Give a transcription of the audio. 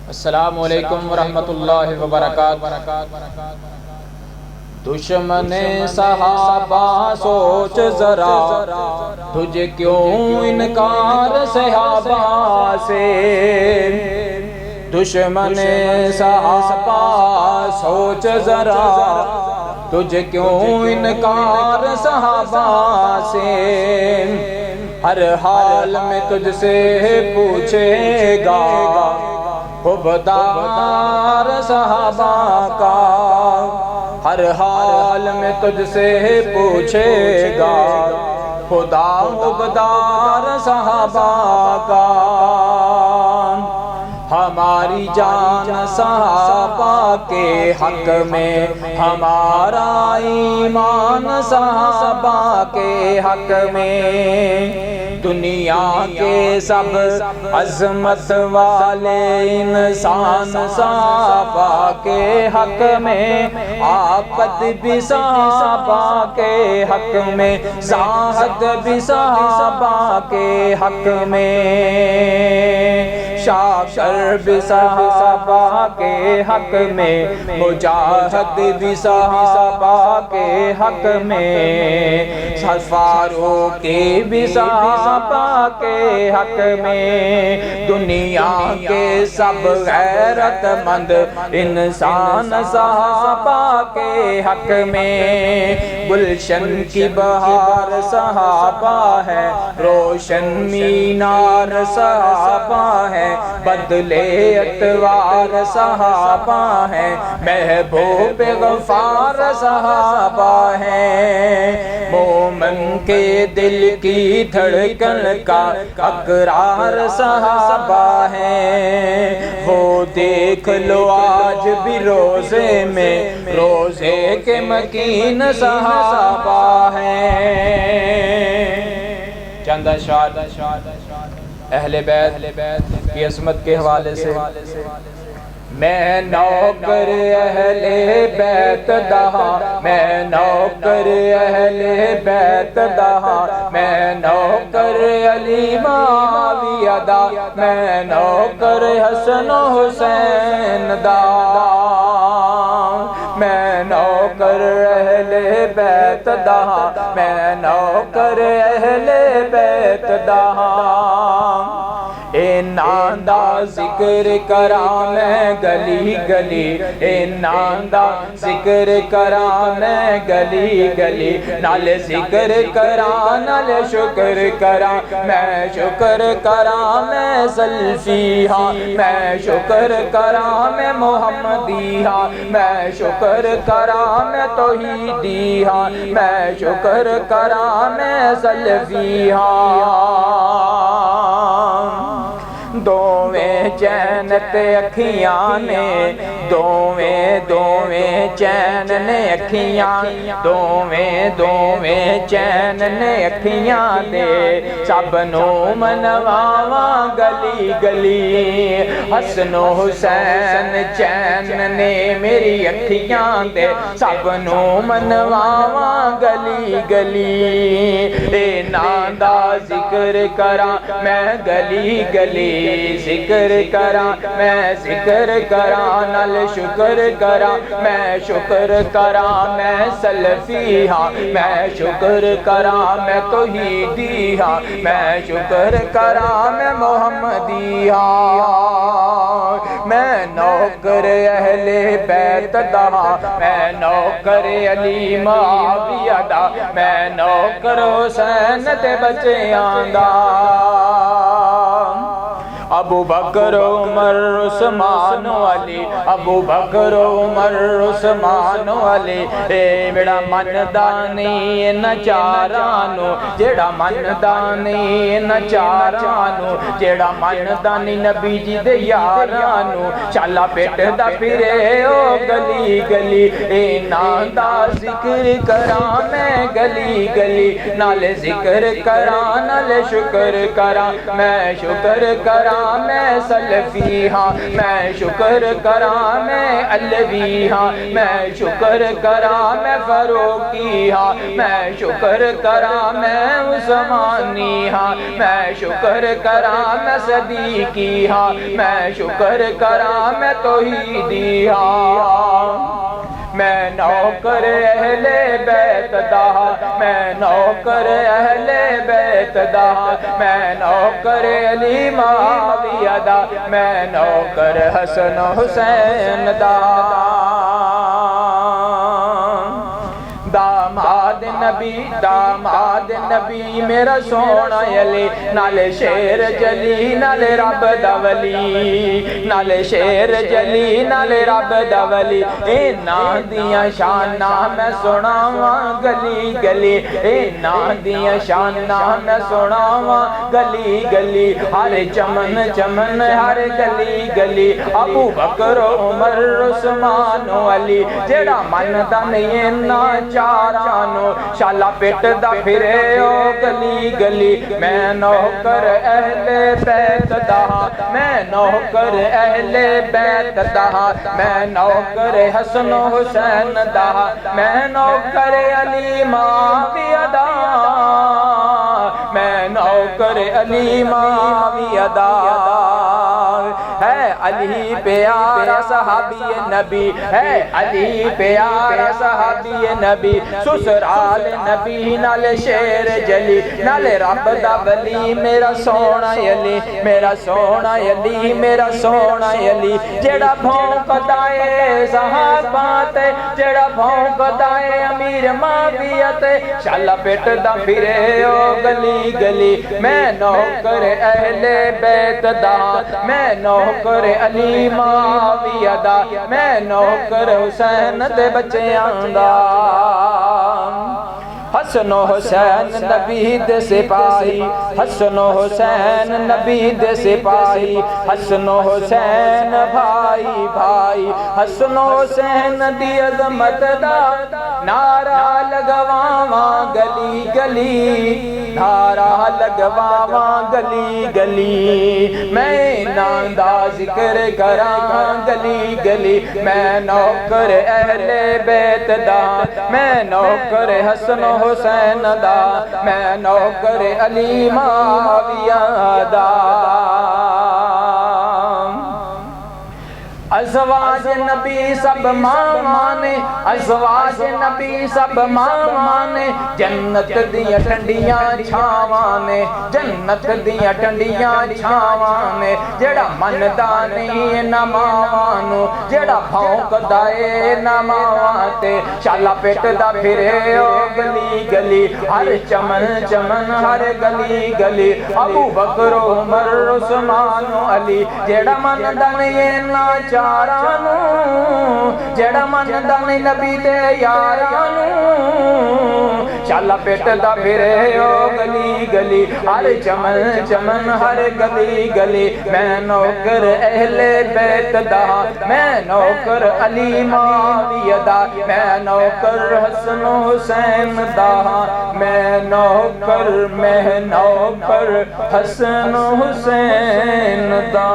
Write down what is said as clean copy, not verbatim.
السلام علیکم ورحمۃ اللہ وبرکاتہ۔ دشمن صحابہ سوچ ذرا، تجھے کیوں انکار صحابہ سے؟ دشمن صحابہ سوچ ذرا، تجھے کیوں انکار صحابہ سے؟ ہر حال میں تجھ سے پوچھے گا خبردار صحابہ کا، ہر حال میں تجھ سے پوچھے گا خدا خبردار صحابہ کا۔ ہماری جان صحابہ کے حق میں، ہمارا ایمان صحابہ کے حق میں، دنیا کے سب عظمت والے انسان صحابہ کے حق میں، آفت بھی صحابہ کے حق میں، زاہد بھی صحابہ کے حق میں، شاکر بھی صحابہ کے حق میں، مجاہد بھی صحابہ کے حق میں، فاروق بھی صحابہ کے حق میں، دنیا کے سب غیرت مند انسان صحابہ کے حق میں، گلشن کی بہار صحابہ ہے، روشن مینار صحابہ ہے، بدلے اتوار صحابہ ہے، محبوب غفار صحابہ ہے، مومن کے دل کی دھڑکن کا اقرار صحابہ ہے، وہ دیکھ لو آج بھی روزے میں روزے کے مکین صحابہ ہیں۔ چند اشعار اہل بیت کی عظمت کے حوالے سے۔ میں نوکر اہل بیت دہاں، میں نوکر اہل بیت دہاں، میں نوکر علی معاویہ دا، میں نوکر حسن و حسین دا، میں نوکر اہل بیت دہاں، میں نوکر اہل بیت دہاں، اے ناندا ذکر کراں میں گلی گلی، اے ناندا ذکر کراں میں گلی گلی، نال ذکر کراں نال شکر کراں، میں شکر کراں میں سلفی ہاں، میں شکر کراں میں محمدی ہاں، میں شکر کراں میں توحیدی ہاں، میں شکر کراں میں سلفی ہاں، دوویں چین تے اکھیاں نے، دوویں چین نے اکھیاں، دوویں چین نے اکھیاں دے، سب نو منواواں گلی گلی، حسن و حسین چین نے میری اکھیاں دے، سب نو منواواں گلی گلی، اے ناندا ذکر کراں میں گلی گلی، ذکر کراں میں ذکر کراں نال شکر کراں، میں شکر کراں میں سلفی ہاں، میں شکر کراں میں توحیدی ہاں، میں شکر کراں میں محمدی ہاں، میں نوکر اہل بیت دا، میں نوکر علی معاویہ دا، میں نوکر حسین تے بچیاں دا، ابو بکر عمر عثمان علی، ابو بکر عمر عثمان علی، اے میرا مندا نہیں نچاراں نو، جیڑا مندا نہیں نچاراں نو، جیڑا مندا نہیں نبی جی دے یاراں نو، چالا پیٹدا پھرے او گلی گلی، اے ناندا ذکر کراں میں گلی گلی، نال ذکر کراں نال شکر کراں، میں شکر کراں کراں میں سلفی ہاں میں شکر کراں میں علوی ہاں میں شکر کراں میں فاروقی ہاں میں شکر کراں میں عثمانی ہاں میں شکر کراں میں صدیقی ہاں میں شکر کراں میں توحیدی ہاں میں نوکر اہل بیت دا میں نوکر اہل بیت دا میں نوکر علی معاویہ دا میں نوکر حسن حسین دا داماد نبی میرا سونا علی نال شیر جلی نال رب دا ولی نال شیر جلی نال رب دا ولی اینا دیاں شاناں میں سناواں گلی گلی اینا دیاں شاناں میں سناواں گلی گلی ہر چمن چمن ہر گلی گلی ابو بکر عمر عثمان علی جیڑا من دا نہیں نا چارانو شالا پیٹ دا پھرے او گلی گلی میں نوکر اہل بیت دا میں نوکر اہل بیت دا میں نوکر حسن حسین دا میں نوکر علی معاویہ دا میں نوکر علی معاویہ دا ہے علی پیارا صحابی نبی ہے علی پیارا صحابی نبی سسرال نبی نال شیر جلی نال رب دا ولی میرا سونا علی میرا سونا علی میرا سونا علی جیڑا بھونکدا اے صحاباں تے جیڑا بھونکدا اے امیر معاویہ تے شالا پیٹ دا پھرے او گلی گلی میں نوکر اہل بیت دا میں نوکر علی معاویہ دا میں نوکر حسین دے بچیاں دا حسن و حسین نبی دے سپاہی حسن و حسین نبی دے سپاہی حسن و حسین بھائی بھائی حسن و حسین دی عظمت دا نعرہ لگواواں گلی گلی نعرہ لگواواں گلی گلی میں ناندا ذکر کراں گلی گلی میں نوکر اہل بیت دا میں نوکر حسن و حسین دا میں نوکر علی معاویہ دا ازواج نبی سب ماں مانے ازواج نبی سب ماں مانے جنت دیاں ٹھنڈیاں چھاوانے جنت دیاں ٹھنڈیاں چھاوانے جیڑا مندا نہیں نہ ماوانو جیڑا بھونکدا اے نہ ماواں تے شالا پیٹ دا پھرے او گلی گلی ہر چمن چمن ہر گلی گلی ابو بکر عمر عثمان علی جیڑا مندا نہیں نہ چارانو جیڑا مندا نہیں نبی دے یارانو شالا پیٹ دا پھرے او گلی گلی ہر چمن چمن ہر گلی گلی میں نوکر اہل بیت دا میں نوکر علی معاویہ دا میں نوکر حسن حسین دا میں نوکر حسن حسین دا